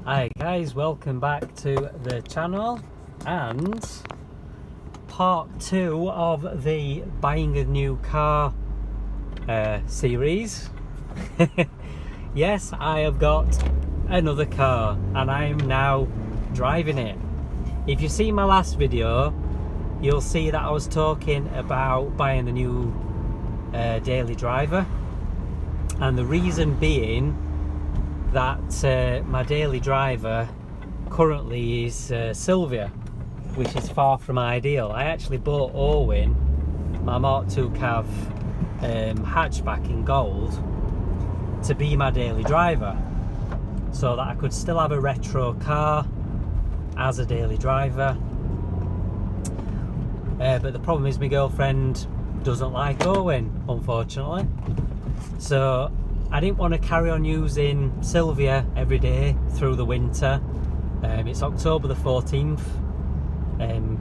Hi guys, welcome back to the channel and part 2 of the buying a new car series. Yes, I have got another car and I am now driving it. If you see my last video, you'll see that I was talking about buying a new daily driver, and the reason being that my daily driver currently is Silvia, which is far from ideal. I actually bought Owen, my Mark II Cav hatchback in gold, to be my daily driver, so that I could still have a retro car as a daily driver. But the problem is my girlfriend doesn't like Owen, unfortunately. So I didn't want to carry on using Silvia every day through the winter. It's October the 14th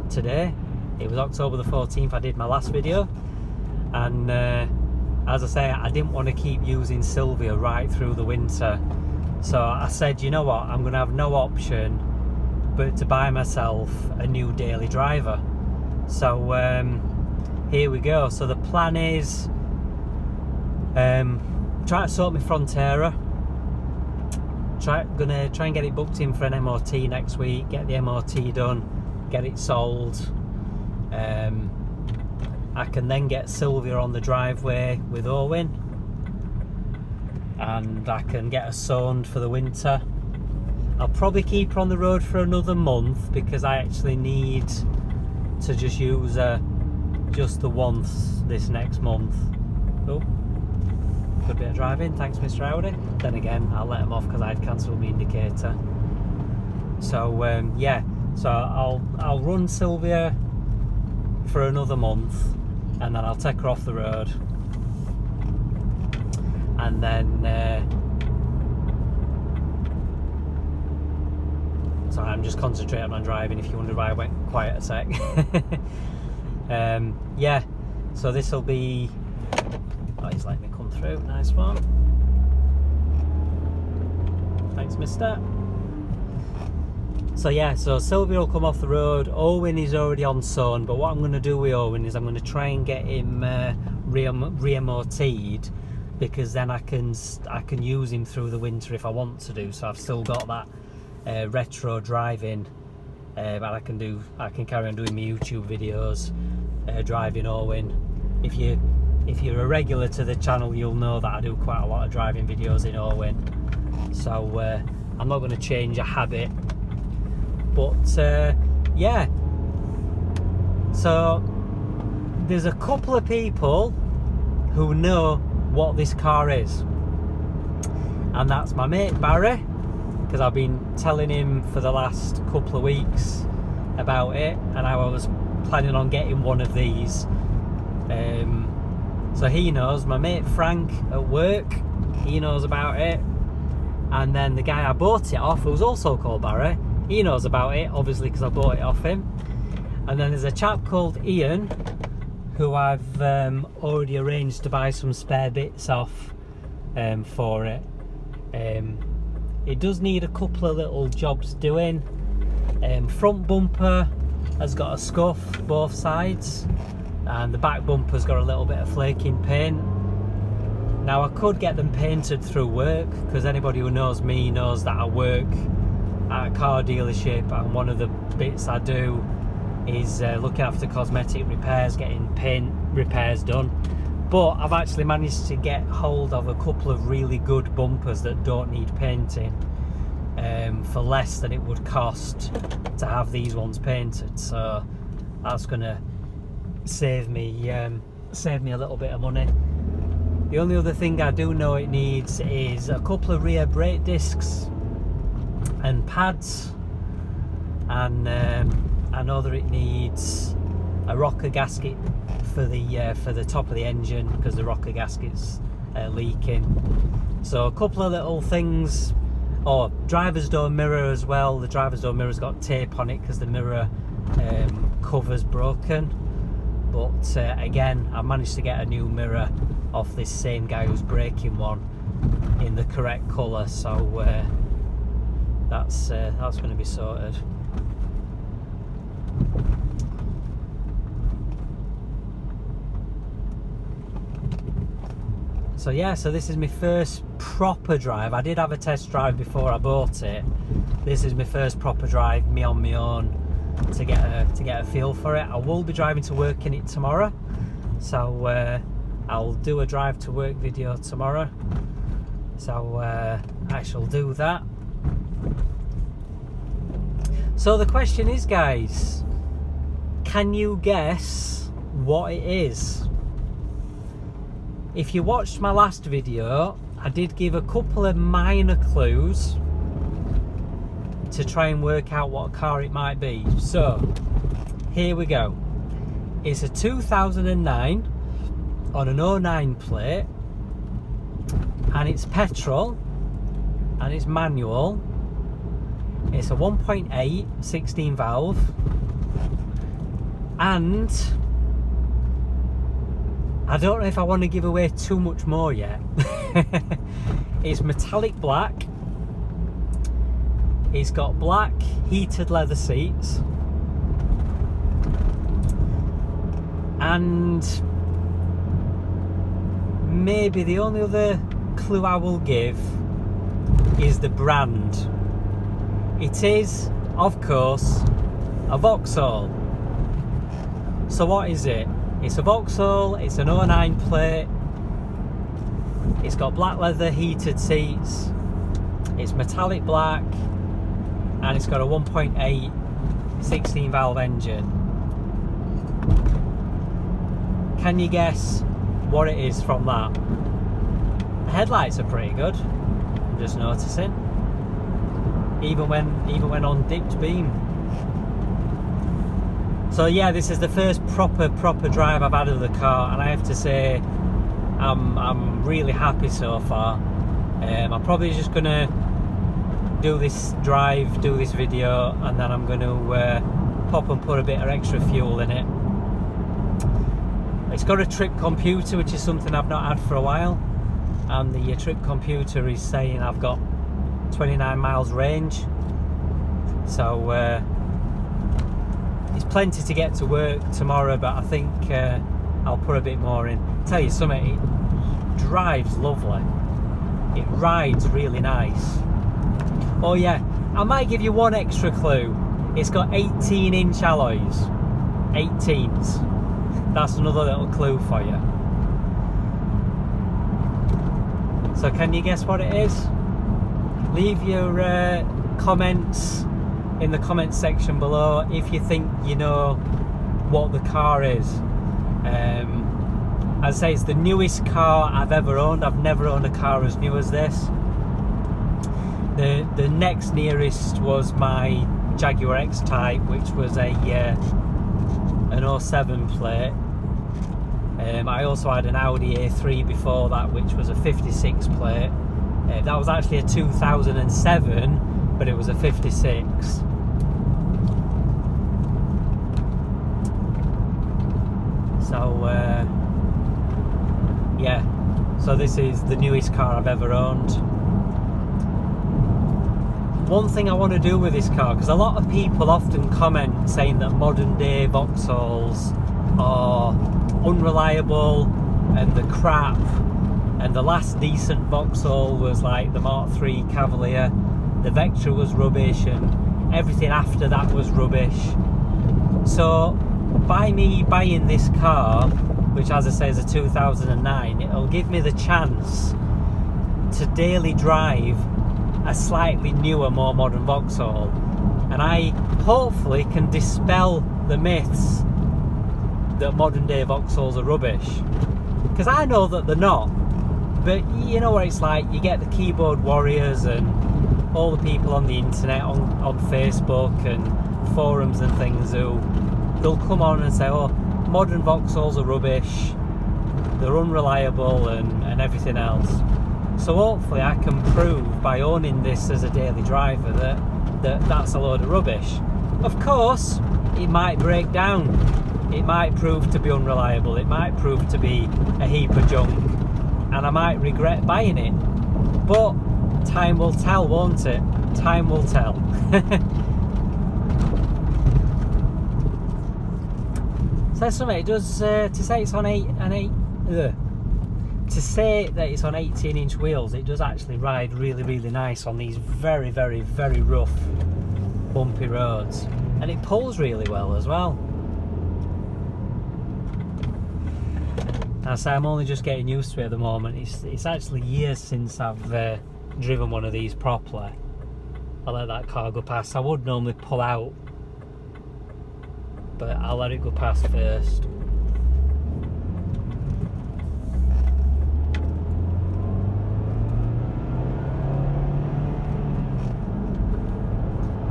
today. It was October the 14th I did my last video, and as I say, I didn't want to keep using Silvia right through the winter. So I said, you know what, I'm going to have no option but to buy myself a new daily driver. So here we go. So the plan is try to sort my Frontera. Gonna try and get it booked in for an MOT next week, get the MOT done, get it sold. I can then get Silvia on the driveway with Owen, and I can get her sowned for the winter. I'll probably keep her on the road for another month because I actually need to just use her just the once this next month. Oh, good bit of driving, thanks Mr. Audi. Then again, I'll let him off because I'd cancelled my indicator. So yeah, so I'll run Silvia for another month, and then I'll take her off the road, and then sorry, I'm just concentrating on driving if you wonder why I went quiet a sec. Yeah, so this will be, oh, he's letting me come through, nice one, thanks mister. So yeah, so Silvia will come off the road. Owen is already on sown, but what I'm going to do with Owen is I'm going to try and get him re-MOT'd, because then I can use him through the winter if I want to do. So I've still got that retro driving, but I can carry on doing my YouTube videos driving Owen. If you're a regular to the channel, you'll know that I do quite a lot of driving videos in Owen. So I'm not going to change a habit. But yeah, so there's a couple of people who know what this car is, and that's my mate Barry, because I've been telling him for the last couple of weeks about it and how I was planning on getting one of these. So he knows. My mate Frank at work, he knows about it, and then the guy I bought it off, who's also called Barry, he knows about it, obviously, because I bought it off him. And then there's a chap called Ian, who I've already arranged to buy some spare bits off for it. It does need a couple of little jobs doing. Front bumper has got a scuff both sides, and the back bumper's got a little bit of flaking paint. Now I could get them painted through work, because anybody who knows me knows that I work at a car dealership, and one of the bits I do is looking after cosmetic repairs, getting paint repairs done. But I've actually managed to get hold of a couple of really good bumpers that don't need painting for less than it would cost to have these ones painted. So that's gonna save me a little bit of money. The only other thing I do know it needs is a couple of rear brake discs and pads, and I know that it needs a rocker gasket for the top of the engine, because the rocker gasket's leaking. So a couple of little things. Oh, driver's door mirror as well. The driver's door mirror's got tape on it because the mirror cover's broken. But again, I managed to get a new mirror off this same guy who's breaking one in the correct colour, so that's going to be sorted. So yeah, so this is my first proper drive. I did have a test drive before I bought it. This is my first proper drive, me on my own, to get a feel for it. I will be driving to work in it tomorrow, so I'll do a drive to work video tomorrow. So I shall do that. So the question is, guys, can you guess what it is? If you watched my last video, I did give a couple of minor clues to try and work out what car it might be. So here we go. It's a 2009 on an 09 plate, and it's petrol, and it's manual. It's a 1.8 16 valve, and I don't know if I want to give away too much more yet. It's metallic black. It's got black heated leather seats, and maybe the only other clue I will give is the brand. It is, of course, a Vauxhall. So what is it? It's a Vauxhall, it's an 09 plate, it's got black leather heated seats, it's metallic black, and it's got a 1.8 16 valve engine. Can you guess what it is from that? The headlights are pretty good, I'm just noticing, even when on dipped beam. So yeah, this is the first proper drive I've had of the car, and I have to say I'm really happy so far. I'm probably just gonna do this drive, do this video, and then I'm gonna pop and put a bit of extra fuel in it. It's got a trip computer, which is something I've not had for a while, and the trip computer is saying I've got 29 miles range, so it's plenty to get to work tomorrow, but I think I'll put a bit more in. Tell you something, it drives lovely, it rides really nice. Oh yeah, I might give you one extra clue. It's got 18-inch alloys. 18s. That's another little clue for you. So can you guess what it is? Leave your comments in the comments section below if you think you know what the car is. As I say, it's the newest car I've ever owned. I've never owned a car as new as this. The next nearest was my Jaguar X-Type, which was an 07 plate. I also had an Audi A3 before that, which was a 56 plate. That was actually a 2007, but it was a 56. So yeah, so this is the newest car I've ever owned. One thing I want to do with this car, because a lot of people often comment saying that modern day Vauxhalls are unreliable and the crap, and the last decent Vauxhall was like the Mark III Cavalier, the Vectra was rubbish, and everything after that was rubbish. So by me buying this car, which as I say is a 2009, it'll give me the chance to daily drive a slightly newer, more modern Vauxhall, and I hopefully can dispel the myths that modern day Vauxhalls are rubbish, because I know that they're not. But you know what it's like, you get the keyboard warriors and all the people on the internet, on Facebook and forums and things, who they'll come on and say, oh, modern Vauxhalls are rubbish, they're unreliable and everything else. So hopefully I can prove by owning this as a daily driver that that's a load of rubbish. Of course, it might break down, it might prove to be unreliable, it might prove to be a heap of junk, and I might regret buying it. But time will tell, won't it? Time will tell. So something it does to say it's on to say that it's on 18-inch wheels, it does actually ride really, really nice on these very, very, very rough, bumpy roads, and it pulls really well as well. I say I'm only just getting used to it at the moment. It's actually years since I've driven one of these properly. I let that car go past. I would normally pull out, but I'll let it go past first.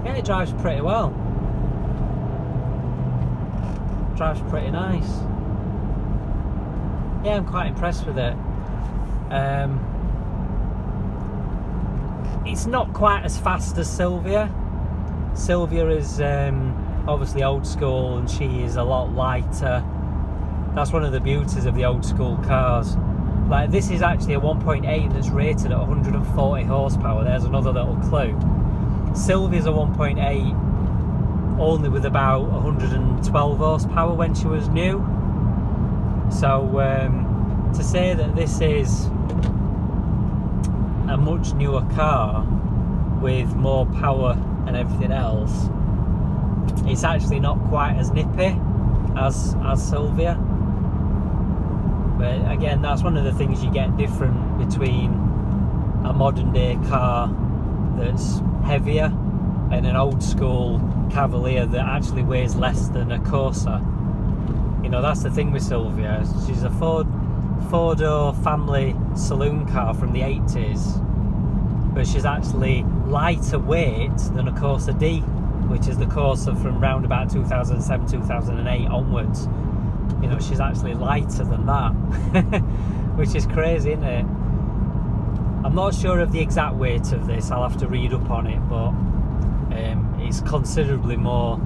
Yeah, it drives pretty well. Drives pretty nice. Yeah, I'm quite impressed with it. It's not quite as fast as Silvia. Silvia is obviously old school, and she is a lot lighter. That's one of the beauties of the old school cars. Like, this is actually a 1.8 that's rated at 140 horsepower. There's another little clue. Silvia's a 1.8 only with about 112 horsepower when she was new. So to say that this is a much newer car with more power and everything else, it's actually not quite as nippy as Silvia. But again, that's one of the things you get different between a modern day car that's heavier and an old school Cavalier that actually weighs less than a Corsa. You know, that's the thing with Silvia. She's a four-door family saloon car from the 80s, but she's actually lighter weight than a Corsa D, which is the Corsa from round about 2007, 2008 onwards. You know, she's actually lighter than that, which is crazy, isn't it? I'm not sure of the exact weight of this. I'll have to read up on it, but it's considerably more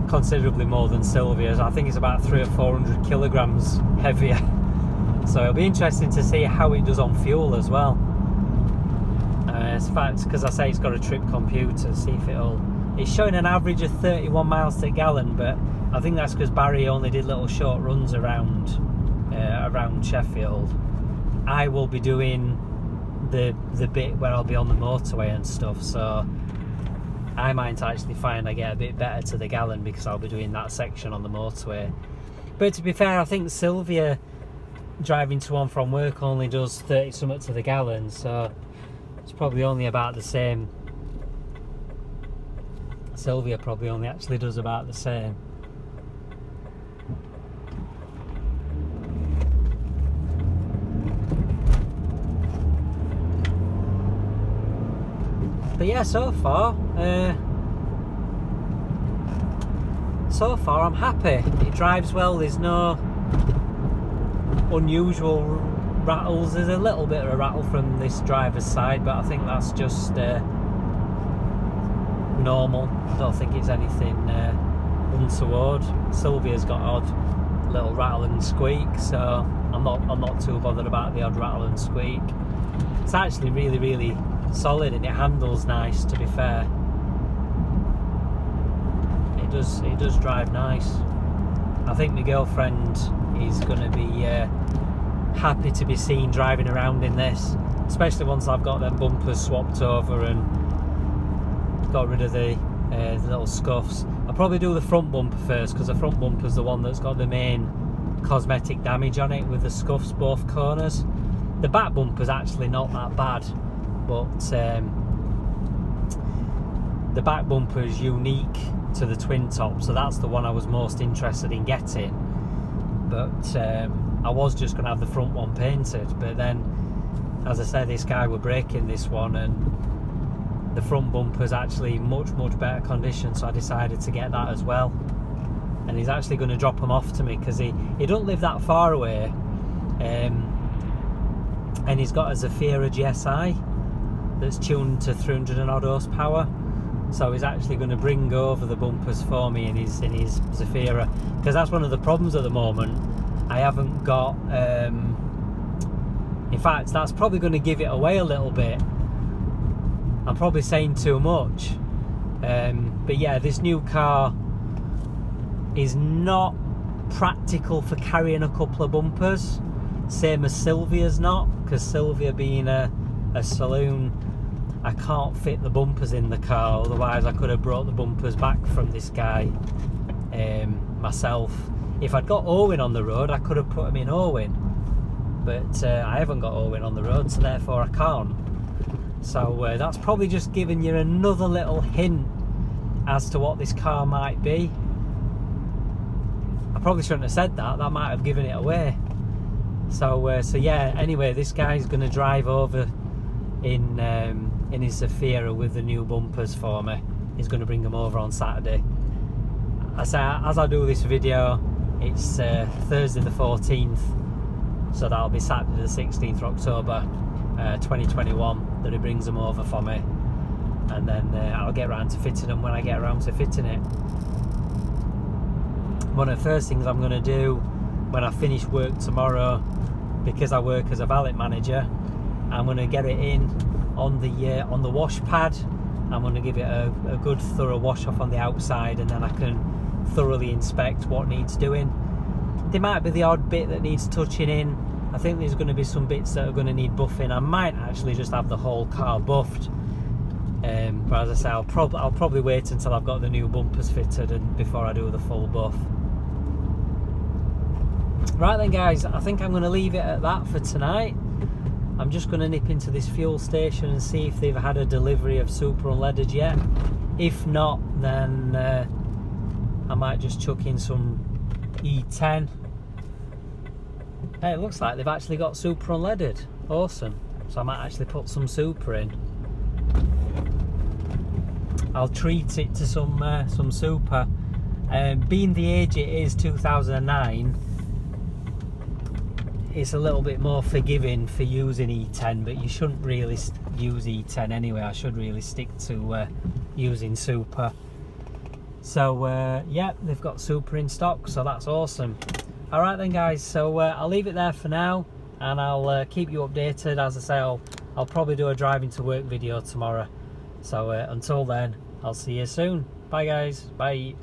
than Silvia's. I think it's about 300 or 400 kilograms heavier. So it'll be interesting to see how it does on fuel as well. In fact, because I say it's got a trip computer, see if it's showing an average of 31 miles per gallon, but I think that's because Barry only did little short runs around Sheffield. I will be doing the bit where I'll be on the motorway and stuff, so I might actually find I get a bit better to the gallon because I'll be doing that section on the motorway. But to be fair, I think Silvia driving to and from work only does 30 something to the gallon, so it's probably only about the same. Silvia probably only actually does about the same. But yeah, so far I'm happy. It drives well. There's no unusual rattles. There's a little bit of a rattle from this driver's side, but I think that's just normal. I don't think it's anything untoward. Silvia's got odd little rattle and squeak, so I'm not too bothered about the odd rattle and squeak. It's actually really, really solid, and it handles nice, to be fair. It does drive nice. I think my girlfriend is going to be happy to be seen driving around in this, especially once I've got them bumpers swapped over and got rid of the little scuffs. I'll probably do the front bumper first, because the front bumper's the one that's got the main cosmetic damage on it with the scuffs both corners. The back bumper's actually not that bad, but the back bumper is unique to the twin top, so that's the one I was most interested in getting. But I was just going to have the front one painted, but then, as I said, this guy were breaking this one, and the front bumper's actually much better condition, so I decided to get that as well. And he's actually going to drop them off to me, because he don't live that far away, and he's got a Zafira GSI that's tuned to 300 and odd horsepower, so he's actually going to bring over the bumpers for me in his Zafira, because that's one of the problems at the moment. I haven't got in fact, that's probably going to give it away a little bit. I'm probably saying too much, but yeah, this new car is not practical for carrying a couple of bumpers, same as Silvia's not, because Silvia being a saloon, I can't fit the bumpers in the car, otherwise I could have brought the bumpers back from this guy myself. If I'd got Owen on the road, I could have put them in Owen, but I haven't got Owen on the road, so therefore I can't. So that's probably just giving you another little hint as to what this car might be. I probably shouldn't have said that, that might have given it away. So yeah, anyway, this guy's going to drive over in his Zafira with the new bumpers for me. He's going to bring them over on Saturday. As I do this video, it's Thursday the 14th, so that'll be Saturday the 16th of October 2021 that he brings them over for me, and then I'll get around to fitting them when I get around to fitting it. One of the first things I'm going to do when I finish work tomorrow, because I work as a valet manager, I'm going to get it in on the wash pad. I'm going to give it a good thorough wash off on the outside, and then I can thoroughly inspect what needs doing. There might be the odd bit that needs touching in. I think there's going to be some bits that are going to need buffing. I might actually just have the whole car buffed, but as I say, I'll probably wait until I've got the new bumpers fitted and before I do the full buff. Right then guys, I think I'm going to leave it at that for tonight. I'm just going to nip into this fuel station and see if they've had a delivery of super unleaded yet. If not, then I might just chuck in some E10. Hey, it looks like they've actually got super unleaded. Awesome. So I might actually put some super in. I'll treat it to some super. Being the age it is, 2009, it's a little bit more forgiving for using E10, but you shouldn't really use E10 anyway. I should really stick to using super. So yeah, they've got super in stock, so that's awesome. All right then guys, so I'll leave it there for now, and I'll keep you updated. As I say, I'll probably do a driving to work video tomorrow. So until then, I'll see you soon. Bye guys, bye.